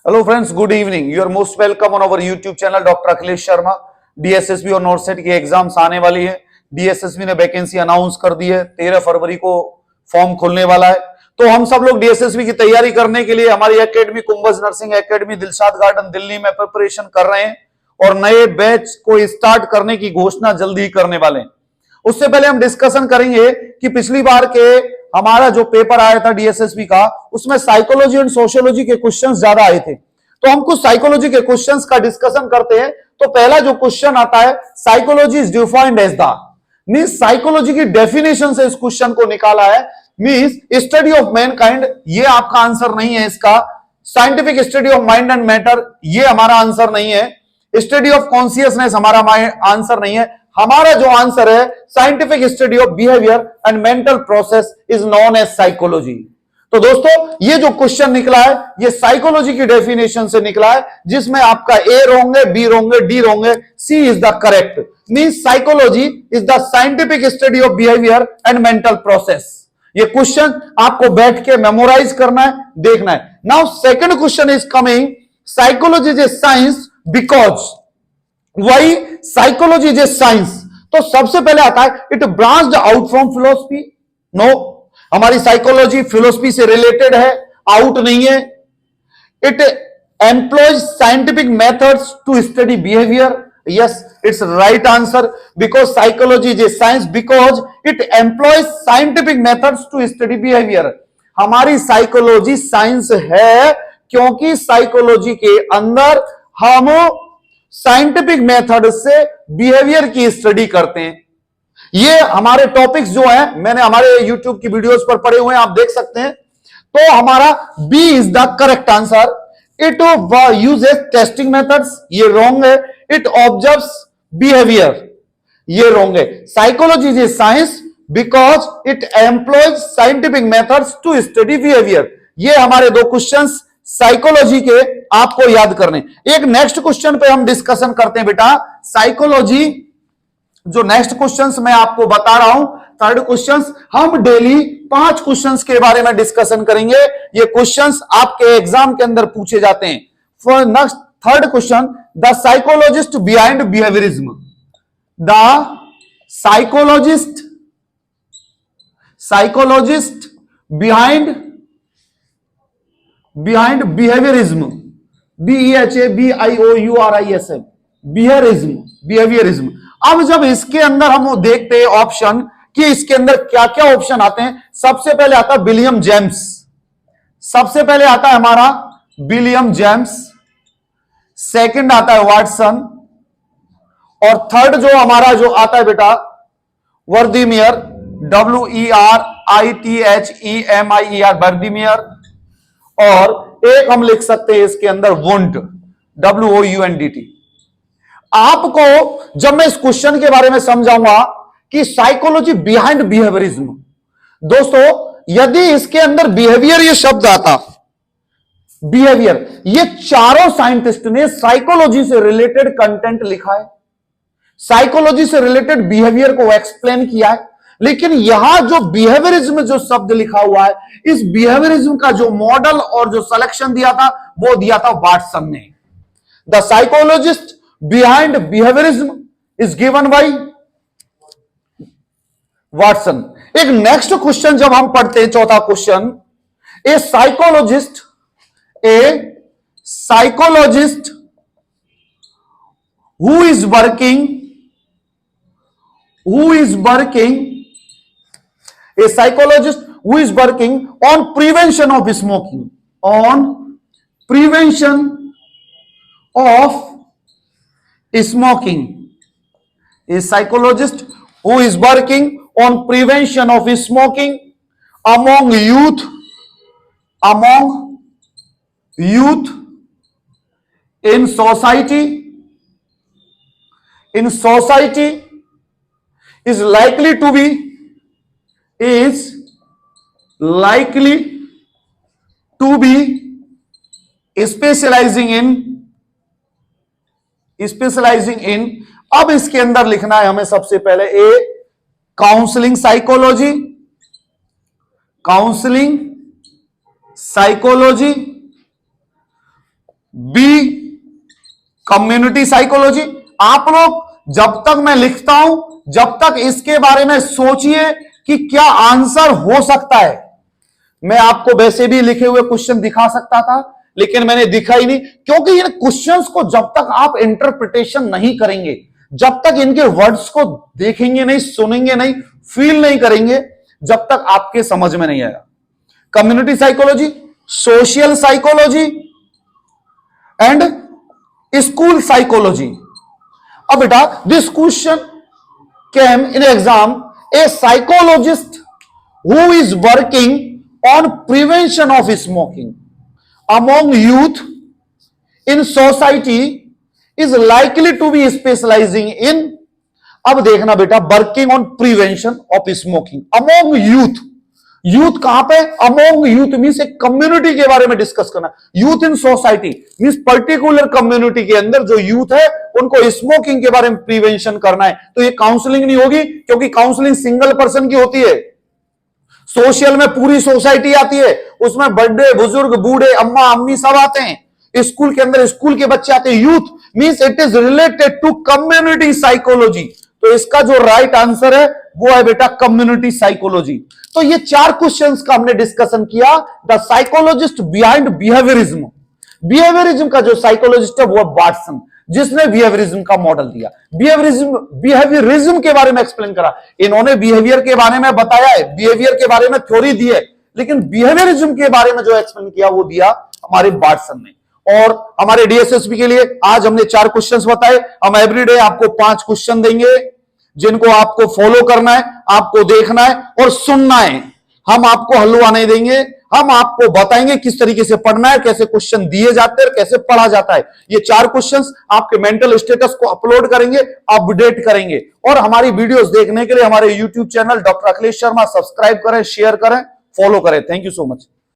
Hello friends, good evening. You are most welcome on our YouTube channel Dr. Akhilesh Sharma. DSSB और नॉर्सेट की exams आने वाली है। DSSB ने वैकेंसी अनाउंस कर दी है, 13 फरवरी को फॉर्म खुलने वाला है। तो हम सब लोग DSSB की तैयारी करने के लिए हमारी academy Kumbhaj nursing academy Dilshad garden Delhi में प्रिपरेशन कर रहे हैं और नए बैच को स्टार्ट करने की घोषणा जल्दी ही करने वाले हैं। उससे पहले हम डिस्कशन करेंगे कि पिछली बार के हमारा जो पेपर आया था DSSB का, उसमें साइकोलॉजी एंड सोशियोलॉजी के क्वेश्चंस ज्यादा आए थे। तो हम कुछ साइकोलॉजी के क्वेश्चंस का डिस्कशन करते हैं। तो पहला जो क्वेश्चन आता है, psychology is defined as the, means psychology की डेफिनेशन से इस क्वेश्चन को निकाला है, मींस स्टडी ऑफ मैनकाइंड। ये आपका आंसर नहीं है इसका। Scientific study of mind and matter, ये हमारा आंसर नहीं है। स्टडी ऑफ कॉन्शियसनेस हमारा आंसर नहीं है। हमारा जो आंसर है, scientific study of behaviour and mental process is known as psychology. तो दोस्तों, ये जो क्वेश्चन निकला है, ये साइकोलॉजी की डेफिनेशन से निकला है, जिसमें आपका ए रॉन्ग है, बी रॉन्ग है, डी रॉन्ग है, C is the correct. Means psychology is the scientific study of behaviour and mental process. ये क्वेश्चन आपको बैठ के मेमोराइज करना है, देखना है। Now second question is coming, psychology is a science because, वही साइकोलॉजी इज ए साइंस। तो सबसे पहले आता है, it branched out from philosophy. No, हमारी साइकोलॉजी फिलोसफी से रिलेटेड है, आउट नहीं है। It employs scientific methods to study behaviour. Yes, it's right answer, because psychology is a science because it employs scientific methods to study behaviour. हमारी psychology science है क्योंकि psychology के अंदर हम साइंटिफिक मेथड से बिहेवियर की स्टडी करते हैं। ये हमारे टॉपिक्स जो हैं, मैंने हमारे YouTube की वीडियोस पर पढ़े हुए हैं, आप देख सकते हैं। तो हमारा B is the correct answer. It uses testing methods, ये रॉन्ग है। इट ऑब्जर्व्स बिहेवियर, ये रॉन्ग है। Psychology is a science because it employs scientific methods to study behaviour. ये हमारे दो क्वेश्चंस साइकोलॉजी के आपको याद करने। एक नेक्स्ट क्वेश्चन पे हम डिस्कशन करते हैं बेटा। साइकोलॉजी जो नेक्स्ट क्वेश्चंस मैं आपको बता रहा हूं, थर्ड क्वेश्चंस, हम डेली 5 क्वेश्चंस के बारे में डिस्कशन करेंगे। ये क्वेश्चंस आपके एग्जाम के अंदर पूछे जाते हैं। For next third question, the psychologist behind behaviourism. The psychologist behind behaviourism, BEHABIOURISM, behaviourism. अब जब इसके अंदर हम देखते हैं ऑप्शन कि इसके अंदर क्या क्या ऑप्शन आते हैं, सबसे पहले आता है विलियम जेम्स। सबसे पहले आता है हमारा विलियम जेम्स, सेकंड आता है वाटसन, और थर्ड जो हमारा जो आता है बेटा वर्दीमियर, WERITHEMIER, वर्दीमियर। और एक हम लिख सकते हैं इसके अंदर वुंट, WOUNDT। आपको जब मैं इस क्वेश्चन के बारे में समझाऊंगा कि साइकोलॉजी बिहाइंड बिहेवियरिज्म, दोस्तों यदि इसके अंदर बिहेवियर ये शब्द आता, बिहेवियर, ये चारों साइंटिस्ट ने साइकोलॉजी से रिलेटेड कंटेंट लिखा है, साइकोलॉजी से रिलेटेड बिहेवियर को एक्सप्लेन किया है। लेकिन यहां जो बिहेवियरिज्म जो शब्द लिखा हुआ है, इस बिहेवियरिज्म का जो मॉडल और जो सिलेक्शन दिया था वो दिया था वाटसन ने। The psychologist behind behaviourism is given by Watson. एक नेक्स्ट क्वेश्चन जब हम पढ़ते हैं, चौथा question, A psychologist who is working a psychologist who is working on prevention of smoking, on prevention of smoking, a psychologist who is working on prevention of smoking among youth in society is likely to be specializing in, अब इसके अंदर लिखना है हमें सबसे पहले A counselling psychology B community psychology. आप लोग जब तक मैं लिखता हूं, जब तक इसके बारे में सोचिए कि क्या आंसर हो सकता है। मैं आपको वैसे भी लिखे हुए क्वेश्चन दिखा सकता था, लेकिन मैंने दिखा ही नहीं, क्योंकि इन क्वेश्चंस को जब तक आप इंटरप्रिटेशन नहीं करेंगे, जब तक इनके वर्ड्स को देखेंगे नहीं, सुनेंगे नहीं, फील नहीं करेंगे, जब तक आपके समझ में नहीं आएगा। Community psychology, social psychology and school psychology. अब बेटा this question came in exam, A psychologist who is working on prevention of smoking among youth in society is likely to be specializing in, अब देखना बेटा, working on prevention of smoking among youth. Youth कहां पे? Among youth means एक community के बारे में discuss करना। Youth in society means particular community के अंदर जो यूथ है उनको स्मोकिंग के बारे में प्रिवेंशन करना है। तो ये काउंसलिंग नहीं होगी, क्योंकि काउंसलिंग सिंगल पर्सन की होती है। सोशल में पूरी सोसाइटी आती है, उसमें बड़े बुजुर्ग, बूढ़े, अम्मा अम्मी सब आते हैं। स्कूल के अंदर स्कूल के बच्चे आते हैं। Youth means it is related to community psychology. तो इसका जो राइट आंसर है वो है बेटा कम्युनिटी साइकोलॉजी। तो ये 4 क्वेश्चंस का हमने डिस्कशन किया। The psychologist behind behaviourism, behaviourism का जो साइकोलॉजिस्ट है वो वाटसन, जिसने बिहेवियरिज्म का मॉडल दिया। बिहेवियरिज्म के बारे में एक्सप्लेन करा। इन्होंने बिहेवियर के बारे में बताया है, बिहेवियर के बारे में थ्योरी दी है, लेकिन बिहेवियरिज्म के बारे में जो एक्सप्लेन किया वो दिया हमारे वाटसन ने। और हमारे डीएसएसबी के लिए आज हमने 4 क्वेश्चंस बताए। हम एवरीडे आपको 5 क्वेश्चन देंगे, जिनको आपको फॉलो करना है, आपको देखना है और सुनना है। हम आपको हलवा नहीं देंगे, हम आपको बताएंगे किस तरीके से पढ़ना है, कैसे क्वेश्चन दिए जाते हैं, कैसे पढ़ा जाता है। ये 4 क्वेश्चंस आपके मेंटल स्टेटस को अपलोड करेंगे, अपडेट करेंगे। और हमारी वीडियोस देखने के लिए हमारे YouTube channel doctor Akhilesh Sharma subscribe करें, शेयर करें, फॉलो करें। Thank you so much.